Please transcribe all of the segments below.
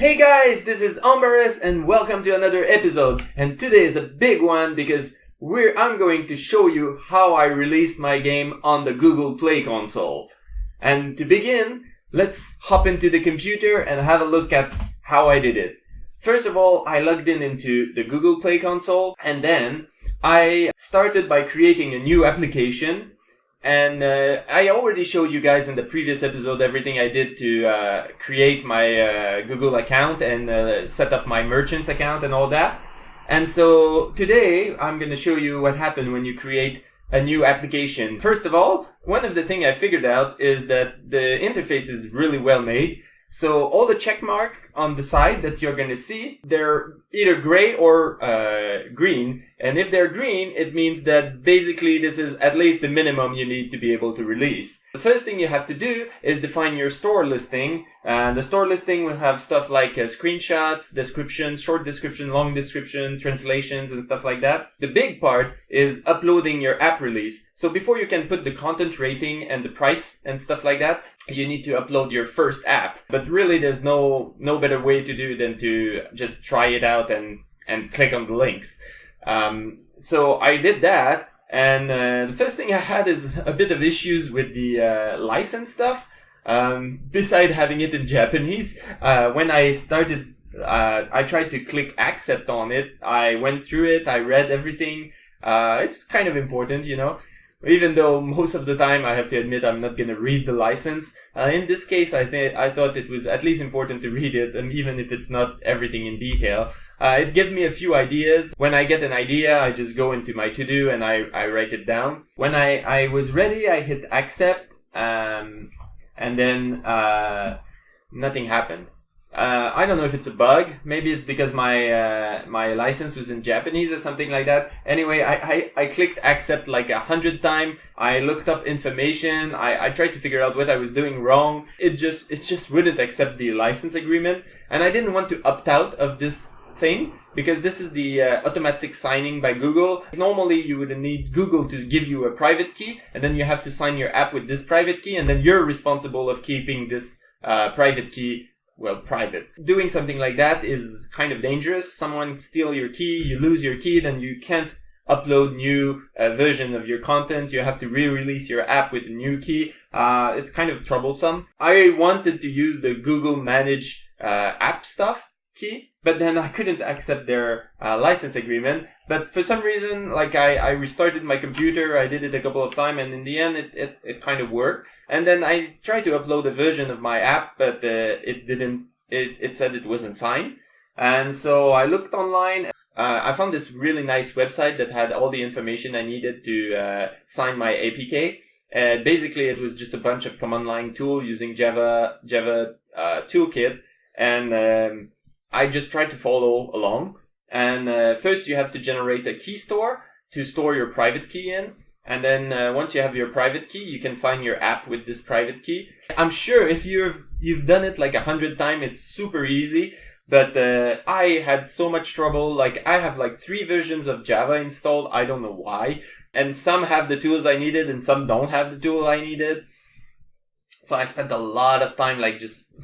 Hey guys, this is Ombarus and welcome to another episode. And today is a big one because I'm going to show you how I released my game on the Google Play console. And to begin, let's hop into the computer and have a look at how I did it. First of all, I logged into the Google Play console and then I started by creating a new application. And I already showed you guys in the previous episode everything I did to create my Google account and set up my merchant's account and all that. And so today I'm going to show you what happened when you create a new application. First of all, one of the things I figured out is that the interface is really well made. So all the check mark on the side that you're going to see, they're either gray or green. And if they're green, it means that basically this is at least the minimum you need to be able to release. The first thing you have to do is define your store listing. The store listing will have stuff like screenshots, description, short description, long description, translations, and stuff like that. The big part is uploading your app release. So before you can put the content rating and the price and stuff like that, you need to upload your first app. But really there's no better way to do than to just try it out and click on the links. So I did that, and the first thing I had is a bit of issues with the license stuff. Besides having it in Japanese, when I started, I tried to click accept on it. I went through it, I read everything. It's kind of important, you know. Even though most of the time I have to admit I'm not going to read the license. In this case, I thought it was at least important to read it, and even if it's not everything in detail. It gave me a few ideas. When I get an idea, I just go into my to-do and I write it down. When I was ready, I hit accept, and then nothing happened. I don't know if it's a bug. Maybe it's because my license was in Japanese or something like that. Anyway, I clicked accept like 100 times. I looked up information. I tried to figure out what I was doing wrong. It just wouldn't accept the license agreement. And I didn't want to opt out of this thing because this is the automatic signing by Google. Normally you would need Google to give you a private key, and then you have to sign your app with this private key, and then you're responsible of keeping this private key private. Doing something like that is kind of dangerous. Someone steal your key, you lose your key, then you can't upload new version of your content. You have to re-release your app with a new key. It's kind of troublesome. I wanted to use the Google Manage app stuff key, but then I couldn't accept their license agreement. But for some reason, like I restarted my computer, I did it a couple of times, and in the end it kind of worked. And then I tried to upload a version of my app, but it didn't. It said it wasn't signed. And so I looked online. I found this really nice website that had all the information I needed to sign my APK. Basically, it was just a bunch of command line tool using Java toolkit, and I just tried to follow along. And first you have to generate a key store to store your private key in. And then once you have your private key, you can sign your app with this private key. I'm sure if you've done it like 100 times, it's super easy. But I had so much trouble. Like I have like 3 versions of Java installed. I don't know why. And some have the tools I needed and some don't have the tool I needed. So I spent a lot of time like just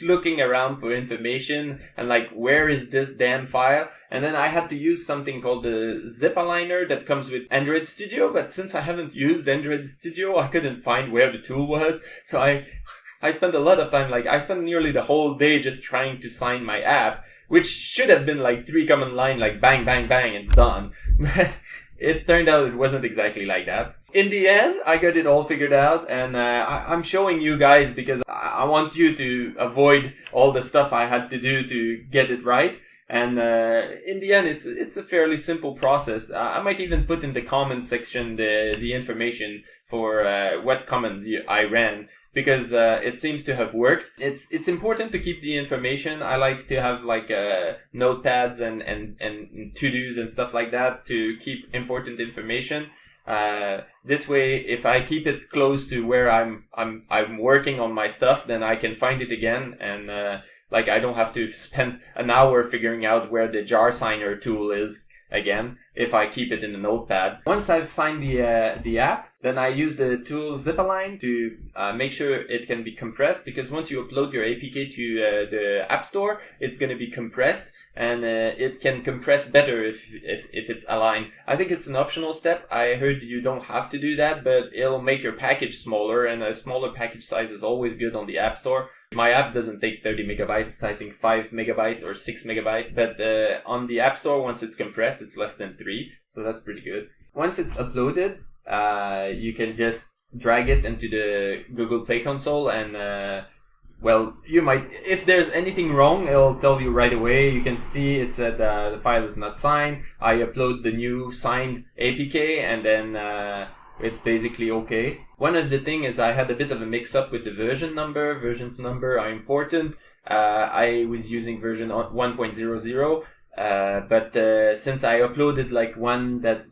looking around for information and like, where is this damn file? And then I had to use something called the zip aligner that comes with Android Studio. But since I haven't used Android Studio, I couldn't find where the tool was. So I spent a lot of time, like I spent nearly the whole day just trying to sign my app, which should have been like 3 command line, like bang, bang, bang, it's done. But it turned out it wasn't exactly like that. In the end, I got it all figured out, and I'm showing you guys because I want you to avoid all the stuff I had to do to get it right. And in the end, it's a fairly simple process. I might even put in the comment section the information for what command I ran, because it seems to have worked. It's important to keep the information. I like to have like notepads and to-dos and stuff like that to keep important information. This way, if I keep it close to where I'm working on my stuff, then I can find it again, and like I don't have to spend an hour figuring out where the jar signer tool is again if I keep it in the notepad. Once I've signed the app, Then I use the tool Zipaline to make sure it can be compressed, because once you upload your APK to the App Store, it's going to be compressed, and it can compress better if it's aligned. I think it's an optional step. I heard you don't have to do that, but it'll make your package smaller, and a smaller package size is always good on the App Store. My app doesn't take 30 megabytes, it's I think 5 megabytes or 6 megabytes, but on the App Store, once it's compressed, it's less than 3, so that's pretty good. Once it's uploaded, you can just drag it into the Google Play Console, and well, you might, if there's anything wrong, it'll tell you right away. You can see it said the file is not signed. I upload the new signed APK, and then it's basically okay. One of the things is I had a bit of a mix-up with the version number. Versions number are important. I was using version 1.00, but since I uploaded like one that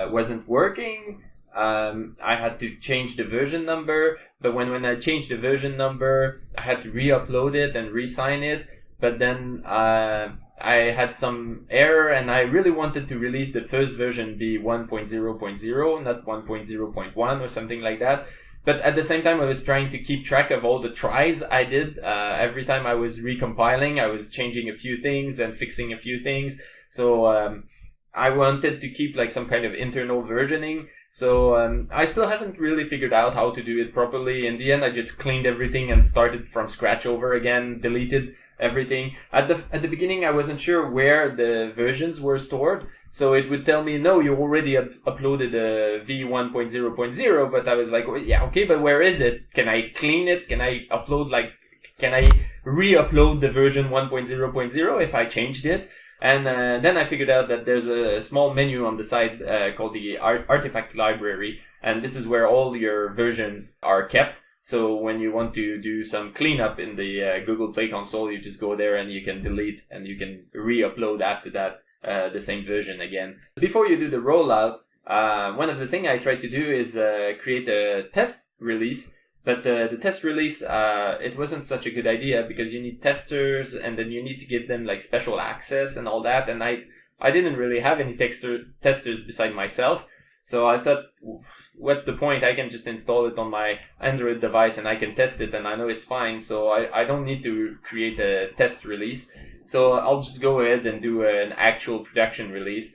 wasn't working, I had to change the version number. But when I changed the version number, I had to re-upload it and re-sign it. But then I had some error, and I really wanted to release the first version be 1.0.0, not 1.0.1 or something like that. But at the same time, I was trying to keep track of all the tries I did. Every time I was recompiling, I was changing a few things and fixing a few things. So I wanted to keep like some kind of internal versioning. So I still haven't really figured out how to do it properly. In the end, I just cleaned everything and started from scratch over again, deleted everything. At the beginning, I wasn't sure where the versions were stored. So it would tell me, no, you already uploaded a v1.0.0, but I was like, well, yeah, okay, but where is it? Can I clean it? Can I re-upload the version 1.0.0 if I changed it? And then I figured out that there's a small menu on the side called the artifact library, and this is where all your versions are kept. So when you want to do some cleanup in the Google Play Console, you just go there and you can delete, and you can re-upload after that the same version again. Before you do the rollout, one of the things I tried to do is create a test release. But the test release, it wasn't such a good idea, because you need testers, and then you need to give them like special access and all that. And I didn't really have any testers beside myself. So I thought, what's the point? I can just install it on my Android device and I can test it, and I know it's fine. So I don't need to create a test release. So I'll just go ahead and do an actual production release.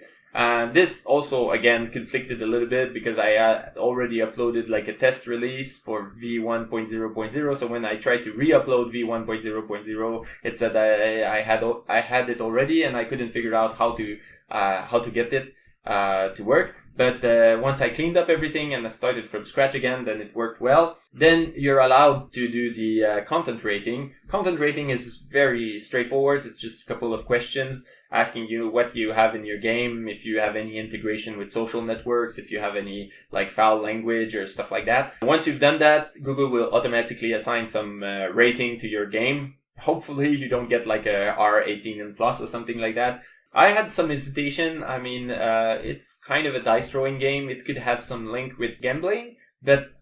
This also, again, conflicted a little bit, because I already uploaded like a test release for v1.0.0. So when I tried to re-upload v1.0.0, it said I had it already, and I couldn't figure out how to get it to work. But once I cleaned up everything and I started from scratch again, then it worked well. Then you're allowed to do the content rating. Content rating is very straightforward. It's just a couple of questions asking you what you have in your game, if you have any integration with social networks, if you have any like foul language or stuff like that. Once you've done that, Google will automatically assign some rating to your game. Hopefully you don't get like a R18 and plus or something like that. I had some hesitation. I mean, it's kind of a dice throwing game. It could have some link with gambling, but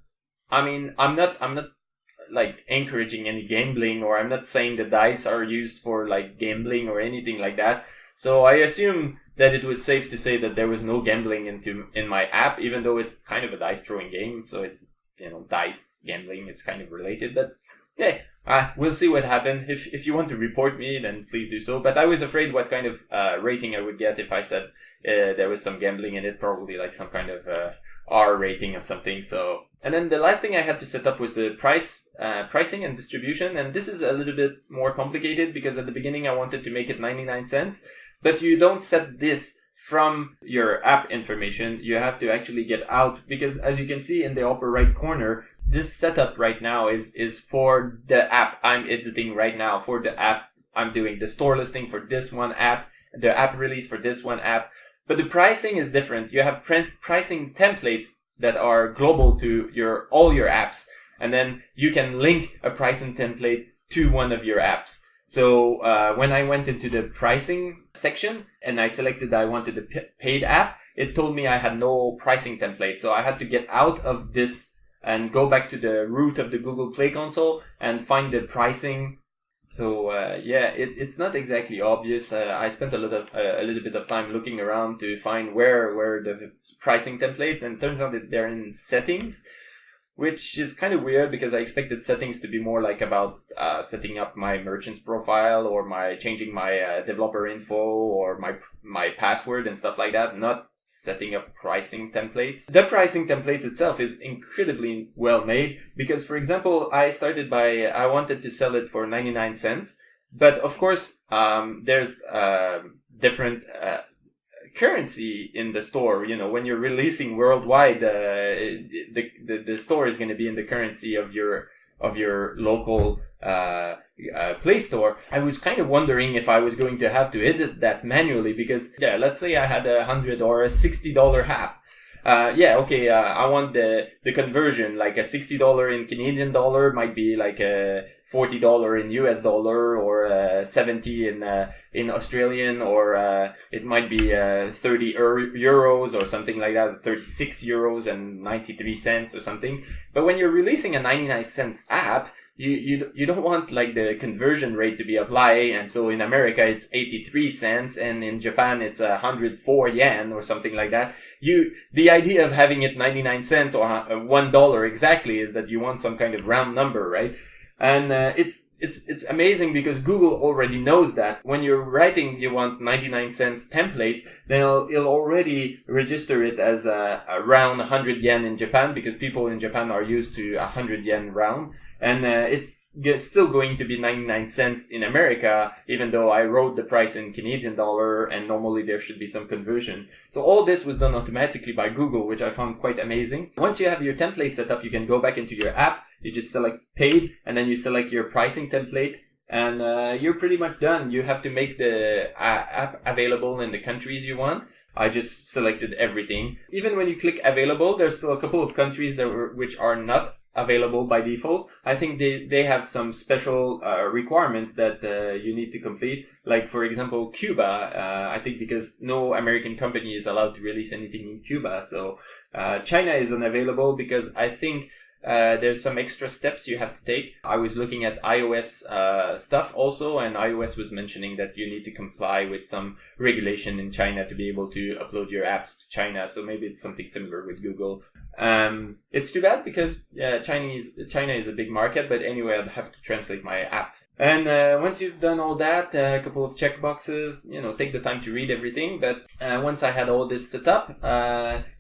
I mean, I'm not like encouraging any gambling, or I'm not saying the dice are used for like gambling or anything like that. So I assume that it was safe to say that there was no gambling in my app, even though it's kind of a dice throwing game. So it's, dice gambling, it's kind of related, but yeah, we'll see what happens. If you want to report me, then please do so. But I was afraid what kind of rating I would get if I said there was some gambling in it, probably like some kind of R rating or something. So, and then the last thing I had to set up was the pricing and distribution. And this is a little bit more complicated, because at the beginning I wanted to make it 99 cents. But you don't set this from your app information. You have to actually get out, because as you can see in the upper right corner, this setup right now is for the app I'm editing right now. For the app, I'm doing the store listing for this one app, the app release for this one app. But the pricing is different. You have pricing templates that are global to all your apps. And then you can link a pricing template to one of your apps. So when I went into the pricing section and I selected I wanted a paid app, it told me I had no pricing template. So I had to get out of this and go back to the root of the Google Play Console and find the pricing So yeah, it's not exactly obvious. I spent a little bit of time looking around to find where the pricing templates, and it turns out that they're in settings, which is kind of weird because I expected settings to be more like about setting up my merchant's profile or my changing my developer info or my password and stuff like that, not setting up pricing templates. The pricing templates itself is incredibly well made because, for example, I wanted to sell it for 99 cents, but of course, there's different currency in the store. You know, when you're releasing worldwide, the store is going to be in the currency of your local Play Store. I was kind of wondering if I was going to have to edit that manually because, yeah, let's say I had $100 or a $60 app. I want the conversion, like a $60 in Canadian dollar might be like a $40 in US dollar, or 70 in Australian, or it might be 30 euros or something like that, 36 euros and 93 cents or something. But when you're releasing a 99 cents app, you don't want like the conversion rate to be applied, and so in America it's 83 cents and in Japan it's 104 yen or something like that. The idea of having it 99 cents or $1 exactly is that you want some kind of round number, right? And it's amazing because Google already knows that. When you're writing you want 99 cents template, then it'll already register it as around 100 yen in Japan, because people in Japan are used to 100 yen round. And it's still going to be 99 cents in America, even though I wrote the price in Canadian dollar, and normally there should be some conversion. So all this was done automatically by Google, which I found quite amazing. Once you have your template set up, you can go back into your app, you just select paid, and then you select your pricing template, and you're pretty much done. You have to make the app available in the countries you want. I just selected everything. Even when you click available, there's still a couple of countries which are not available by default. I think they have some special requirements that you need to complete. Like, for example, Cuba, I think because no American company is allowed to release anything in Cuba. So China is unavailable because I think there's some extra steps you have to take. I was looking at iOS stuff also, and iOS was mentioning that you need to comply with some regulation in China to be able to upload your apps to China. So maybe it's something similar with Google. It's too bad because China is a big market, but anyway, I'd have to translate my app. And once you've done all that, a couple of checkboxes, take the time to read everything. But once I had all this set up,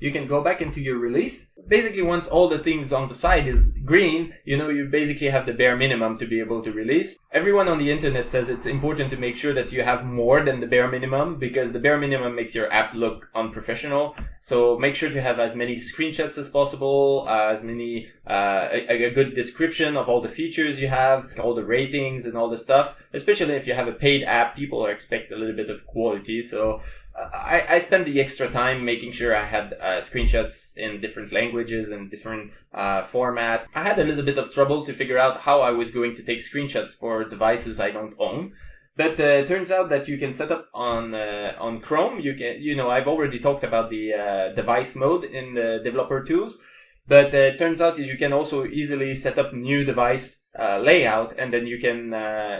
you can go back into your release. Basically, once all the things on the side is green, you basically have the bare minimum to be able to release. Everyone on the internet says it's important to make sure that you have more than the bare minimum, because the bare minimum makes your app look unprofessional. So make sure to have as many screenshots as possible, as many a good description of all the features you have, all the ratings and all the stuff. Especially if you have a paid app, people expect a little bit of quality. So I spent the extra time making sure I had screenshots in different languages and different formats. I had a little bit of trouble to figure out how I was going to take screenshots for devices I don't own. But it turns out that you can set up on Chrome. You can, I've already talked about the device mode in the developer tools. But it turns out that you can also easily set up new device layout, and then you can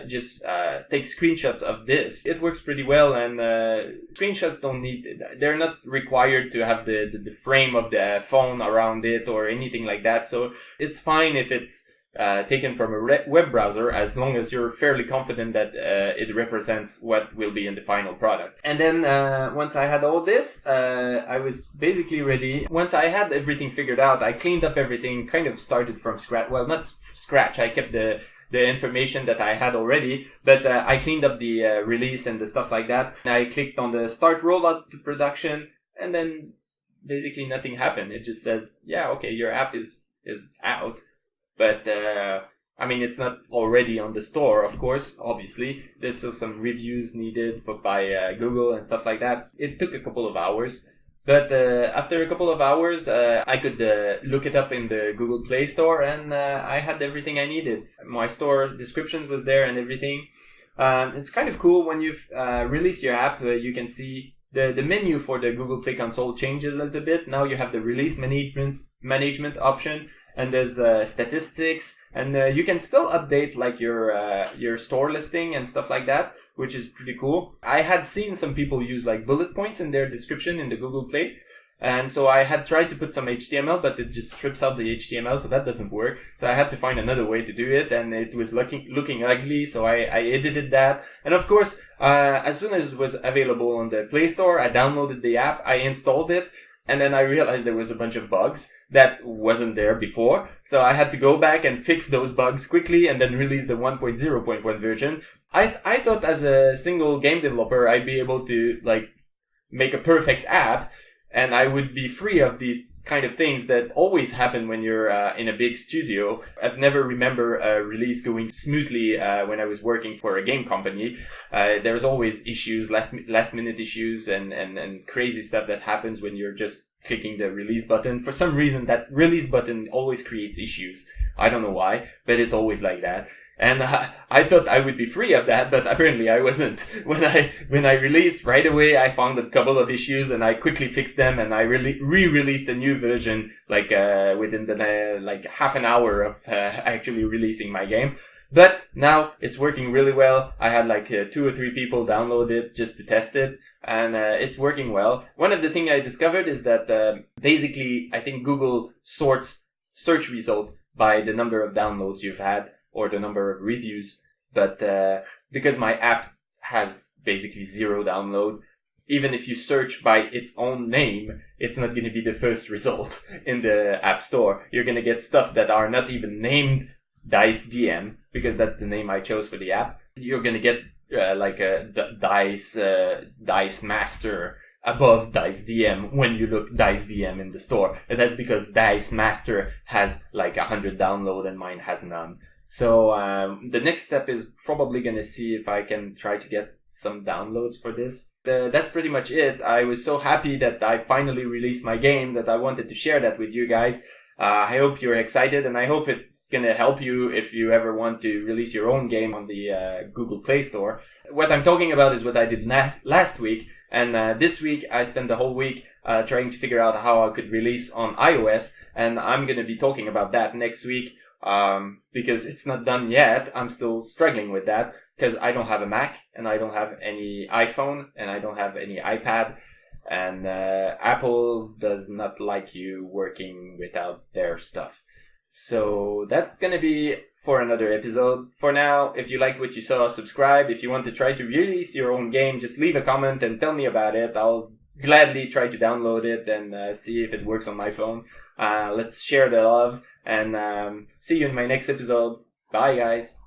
just take screenshots of this. It works pretty well, and screenshots they're not required to have the frame of the phone around it or anything like that. So it's fine if it's taken from a web browser, as long as you're fairly confident that it represents what will be in the final product. And then once I had all this, I was basically ready. Once I had everything figured out, I cleaned up everything, kind of started from scratch. Well, not scratch. I kept the information that I had already, but I cleaned up the release and the stuff like that. I clicked on the start rollout to production, and then basically nothing happened. It just says, yeah, okay, your app is out. But, it's not already on the store, of course, obviously. There's still some reviews needed by Google and stuff like that. It took a couple of hours. But after a couple of hours, I could look it up in the Google Play Store, and I had everything I needed. My store description was there and everything. It's kind of cool when you've released your app, you can see the menu for the Google Play Console changes a little bit. Now you have the release management option. and there's statistics, and you can still update like your store listing and stuff like that, which is pretty cool. I had seen some people use like bullet points in their description in the Google Play. And so I had tried to put some HTML, but it just strips out the HTML, so that doesn't work. So I had to find another way to do it, and it was looking ugly, so I edited that. And of course, as soon as it was available on the Play Store, I downloaded the app, I installed it, and then I realized there was a bunch of bugs that wasn't there before. So I had to go back and fix those bugs quickly and then release the 1.0.1 version. I thought as a single game developer, I'd be able to like make a perfect app, and I would be free of these kind of things that always happen when you're in a big studio. I've never remember a release going smoothly when I was working for a game company. There's always issues, last minute issues, and crazy stuff that happens when you're just clicking the release button. For some reason, that release button always creates issues. I don't know why, but it's always like that. And I thought I would be free of that, but apparently I wasn't. When I released right away, I found a couple of issues and I quickly fixed them, and I re-released a new version like within the like half an hour of actually releasing my game. But now it's working really well. I had like 2 or 3 people download it just to test it, and it's working well. One of the things I discovered is that basically I think Google sorts search result by the number of downloads you've had, or the number of reviews, but because my app has basically 0 download, even if you search by its own name, it's not going to be the first result in the App Store. You're going to get stuff that are not even named Dice DM, because that's the name I chose for the app. You're going to get like a Dice Master above Dice DM when you look Dice DM in the store, and that's because Dice Master has like 100 download and mine has none. So the next step is probably going to see if I can try to get some downloads for this. That's pretty much it. I was so happy that I finally released my game that I wanted to share that with you guys. I hope you're excited, and I hope it's going to help you if you ever want to release your own game on the Google Play Store. What I'm talking about is what I did last week, and this week I spent the whole week trying to figure out how I could release on iOS, and I'm going to be talking about that next week. Because it's not done yet. I'm still struggling with that because I don't have a Mac, and I don't have any iPhone, and I don't have any iPad, and Apple does not like you working without their stuff. So that's gonna be for another episode. For now, if you like what you saw, subscribe. If you want to try to release your own game, just leave a comment and tell me about it. I'll gladly try to download it and see if it works on my phone. Let's share the love, and see you in my next episode. Bye, guys.